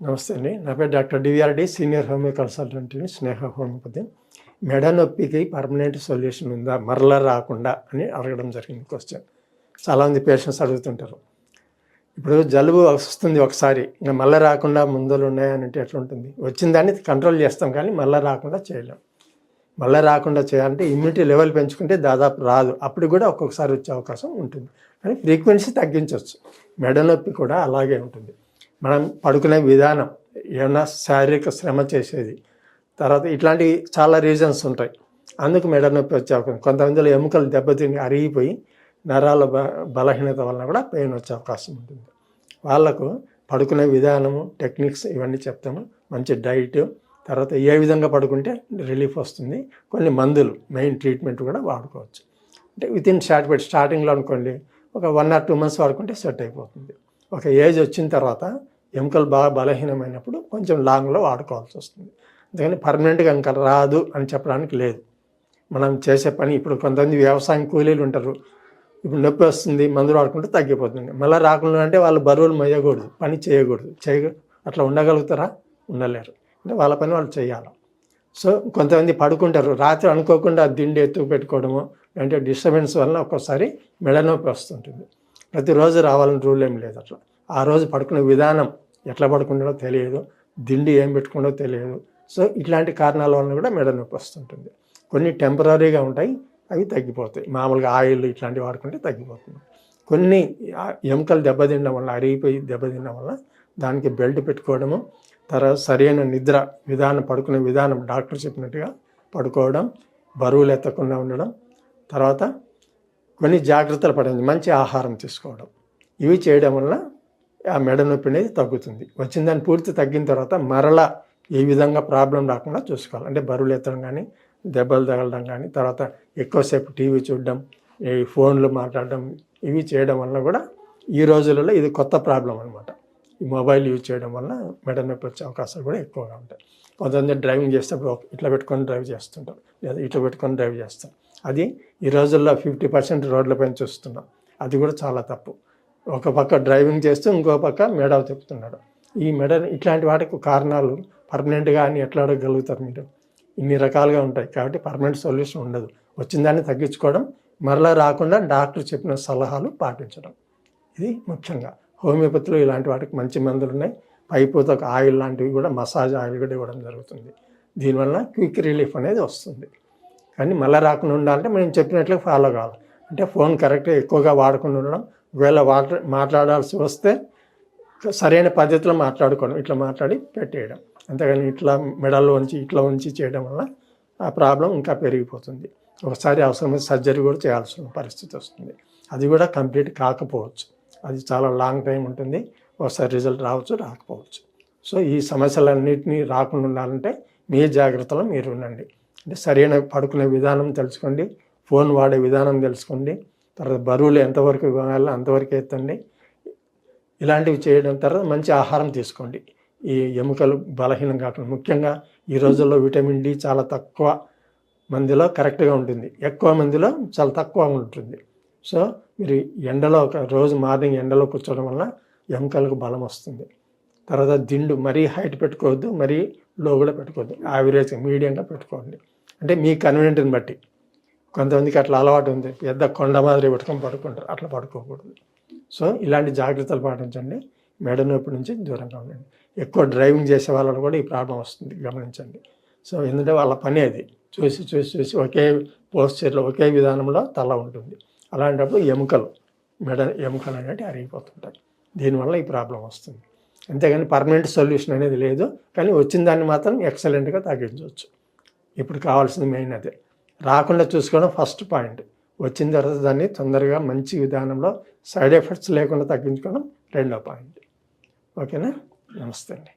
నమస్తే అండి. నా పేరు డాక్టర్ డివిఆర్డి, సీనియర్ హోమియో కన్సల్టెంట్ని, స్నేహ హోమియోపతి. మెడ నొప్పికి పర్మనెంట్ సొల్యూషన్ ఉందా మరలా రాకుండా అని అడగడం జరిగింది క్వశ్చన్. చాలామంది పేషెంట్స్ అడుగుతుంటారు. ఇప్పుడు జలుబు వస్తుంది ఒకసారి, ఇంకా మళ్ళీ రాకుండా ముందలు ఉన్నాయని అంటే ఎట్లా ఉంటుంది? వచ్చిన దాన్ని కంట్రోల్ చేస్తాం కానీ మళ్ళీ రాకుండా చేయలేం. మళ్ళీ రాకుండా చేయాలంటే ఇమ్యూనిటీ లెవెల్ పెంచుకుంటే దాదాపు రాదు. అప్పుడు కూడా ఒక్కొక్కసారి వచ్చే అవకాశం ఉంటుంది, కానీ ఫ్రీక్వెన్సీ తగ్గించవచ్చు. మెడ నొప్పి కూడా అలాగే ఉంటుంది. మనం పడుకునే విధానం, ఏమన్నా శారీరక శ్రమ చేసేది, తర్వాత ఇట్లాంటివి చాలా రీజన్స్ ఉంటాయి. అందుకు మెడ నొప్పి వచ్చే అవకాశం. కొంతమందిలో ఎముకలు దెబ్బతిని అరిగిపోయి నరాల బలహీనత వలన కూడా పెయిన్ వచ్చే అవకాశం ఉంటుంది. వాళ్ళకు పడుకునే విధానము, టెక్నిక్స్ ఇవన్నీ చెప్తాము. మంచి డైట్, తర్వాత ఏ విధంగా పడుకుంటే రిలీఫ్ వస్తుంది, కొన్ని మందులు, మెయిన్ ట్రీట్మెంట్ కూడా వాడుకోవచ్చు. అంటే వితిన్ స్టార్టింగ్లో అనుకోండి, ఒక 1 or 2 months వాడుకుంటే సెట్ అయిపోతుంది. ఒక ఏజ్ వచ్చిన తర్వాత ఎముకలు బాగా బలహీనమైనప్పుడు కొంచెం లాంగ్లో వాడుకోవాల్సి వస్తుంది. అందుకని పర్మనెంట్గా ఇంకా రాదు అని చెప్పడానికి లేదు. మనం చేసే పని, ఇప్పుడు కొంతమంది వ్యవసాయం కూలీలు ఉంటారు, ఇప్పుడు నొప్పి వస్తుంది మందులు వాడుకుంటే తగ్గిపోతుంది. మళ్ళీ రాకుండా అంటే వాళ్ళు బరువులు మొయ్యకూడదు, పని చేయకూడదు. అట్లా ఉండగలుగుతారా? ఉండలేరు. అంటే వాళ్ళ పని వాళ్ళు చేయాలి. సో కొంతమంది పడుకుంటారు, రాత్రి అనుకోకుండా దిండి ఎత్తుకు పెట్టుకోవడము, అంటే డిస్టర్బెన్స్ వలన ఒక్కోసారి మెడ నొప్పి వస్తుంటుంది. ప్రతిరోజు రావాలని రూల్ ఏం లేదు. అట్లా ఆ రోజు పడుకునే విధానం, ఎట్లా పడుకుంటాడో తెలియదు, దిండి ఏం పెట్టుకుంటో తెలియదు. సో ఇట్లాంటి కారణాల వలన కూడా మెడ నొప్పి వస్తుంటుంది. కొన్ని టెంపరీగా ఉంటాయి, అవి తగ్గిపోతాయి. మామూలుగా ఆయిల్ ఇట్లాంటివి వాడుకుంటే తగ్గిపోతుంది. కొన్ని ఎముకలు దెబ్బతినడం వల్ల, అరిగిపోయి దెబ్బతినడం వల్ల దానికి బెల్ట్ పెట్టుకోవడము, తర్వాత సరైన నిద్ర విధానం, పడుకునే విధానం డాక్టర్ చెప్పినట్టుగా పడుకోవడం, బరువులు ఎత్తకుండా ఉండడం, తర్వాత కొన్ని జాగ్రత్తలు పడండి, మంచి ఆహారం తీసుకోవడం, ఇవి చేయడం వల్ల ఆ మెడ నొప్పి అనేది తగ్గుతుంది. వచ్చిన దాన్ని పూర్తి తగ్గిన తర్వాత మరలా ఏ విధంగా ప్రాబ్లం రాకుండా చూసుకోవాలి. అంటే బరువులు ఎత్తడం కానీ, దెబ్బలు తగలడం కానీ, తర్వాత ఎక్కువసేపు టీవీ చూడడం, ఈ ఫోన్లు మాట్లాడడం, ఇవి చేయడం వల్ల కూడా ఈ రోజులలో ఇది కొత్త ప్రాబ్లం అనమాట. ఈ మొబైల్ యూజ్ చేయడం వల్ల మెడ నొప్పి వచ్చే అవకాశాలు కూడా ఎక్కువగా ఉంటాయి. కొంతమంది డ్రైవింగ్ చేసేటప్పుడు ఇట్లా పెట్టుకొని డ్రైవ్ చేస్తుంటారు, లేదా ఇట్లా పెట్టుకొని డ్రైవ్ చేస్తారు. అది ఈ రోజుల్లో 50% రోడ్లపైన చూస్తున్నాం. అది కూడా చాలా తప్పు. ఒక పక్క డ్రైవింగ్ చేస్తూ ఇంకో పక్క మెడ తిప్పుతున్నాడు. ఈ మెడ, ఇట్లాంటి వాటికి కారణాలు పర్మనెంట్గా అని ఎట్లా అడగగలుగుతారు మీరు? ఇన్ని రకాలుగా ఉంటాయి. కాబట్టి పర్మనెంట్ సొల్యూషన్ ఉండదు. వచ్చిన దాన్ని తగ్గించుకోవడం, మరలా రాకుండా డాక్టర్ చెప్పిన సలహాలు పాటించడం, ఇది ముఖ్యంగా. హోమియోపతిలో ఇలాంటి వాటికి మంచి మందులు ఉన్నాయి. పైపోతే ఒక ఆయిల్ లాంటివి కూడా, మసాజ్ ఆయిల్ కూడా ఇవ్వడం జరుగుతుంది. దీనివల్ల క్విక్ రిలీఫ్ అనేది వస్తుంది. కానీ మళ్ళీ రాకుండా ఉండాలంటే మనం చెప్పినట్లుగా ఫాలో కావాలి. అంటే ఫోన్ కరెక్ట్గా ఎక్కువగా వాడకుండా ఉండడం, ఒకవేళ మాట్లాడాల్సి వస్తే సరైన పద్ధతిలో మాట్లాడుకోవడం, ఇట్లా మాట్లాడి పెట్టేయడం. అంతేగాని ఇట్లా మెడల్లో ఉంచి ఇట్లా ఉంచి చేయడం వల్ల ఆ ప్రాబ్లం ఇంకా పెరిగిపోతుంది. ఒకసారి అవసరమైతే సర్జరీ కూడా చేయాల్సిన పరిస్థితి వస్తుంది. అది కూడా కంప్లీట్ కాకపోవచ్చు, అది చాలా లాంగ్ టైం ఉంటుంది. ఒకసారి రిజల్ట్ రావచ్చు, రాకపోవచ్చు. సో ఈ సమస్యలన్నింటినీ రాకుండా ఉండాలంటే మీ జాగ్రత్తలో మీరు ఉండండి. అంటే సరైన పడుకునే విధానం తెలుసుకోండి, ఫోన్ వాడే విధానం తెలుసుకోండి, తర్వాత బరువులు ఎంతవరకు ఇవ్వాలో అంతవరకు ఎత్తండి. ఇలాంటివి చేయడం, తర్వాత మంచి ఆహారం తీసుకోండి. ఈ ఎముకలు బలహీనం కాకుండా, ముఖ్యంగా ఈ రోజుల్లో విటమిన్ డి చాలా తక్కువ మందిలో కరెక్ట్గా ఉంటుంది, ఎక్కువ మందిలో చాలా తక్కువ ఉంటుంది. సో మీరు ఎండలో ఒక రోజు మార్నింగ్ ఎండలో కూర్చోవడం వల్ల ఎముకలకు బలం వస్తుంది. తర్వాత దిండు మరీ హైట్ పెట్టుకోవద్దు, మరీ లో కూడా పెట్టుకోవద్దు, యావరేజ్గా మీడియంగా పెట్టుకోండి. అంటే మీ కన్వీనియంట్ని బట్టి. కొంతమందికి అట్లా అలవాటు ఉంది, పెద్ద కొండ మాదిరి పెట్టుకొని పడుకుంటారు, అట్లా పడుకోకూడదు. సో ఇలాంటి జాగ్రత్తలు పాటించండి, మెడ నొప్పి నుంచి దూరంగా ఉండండి. ఎక్కువ డ్రైవింగ్ చేసే వాళ్ళకు కూడా ఈ ప్రాబ్లం వస్తుంది, గమనించండి. సో ఎందుకంటే వాళ్ళ పని అది, చూసి ఒకే పోస్చర్లో, ఒకే విధానంలో తల ఉంటుంది. అలాంటప్పుడు మెడ ఎముకలు అనేవి అరిగిపోతుంటాయి. దీనివల్ల ఈ ప్రాబ్లం వస్తుంది. అంతేగాని పర్మనెంట్ సొల్యూషన్ అనేది లేదు, కానీ వచ్చిన దాన్ని మాత్రం ఎక్సలెంట్గా తగ్గించవచ్చు. ఇప్పుడు కావాల్సింది మెయిన్ అదే, రాకుండా చూసుకోవడం ఫస్ట్ పాయింట్. వచ్చిన తర్వాత దాన్ని తొందరగా మంచి విధానంలో సైడ్ ఎఫెక్ట్స్ లేకుండా తగ్గించుకోవడం రెండో పాయింట్. ఓకేనా? నమస్తే అండి.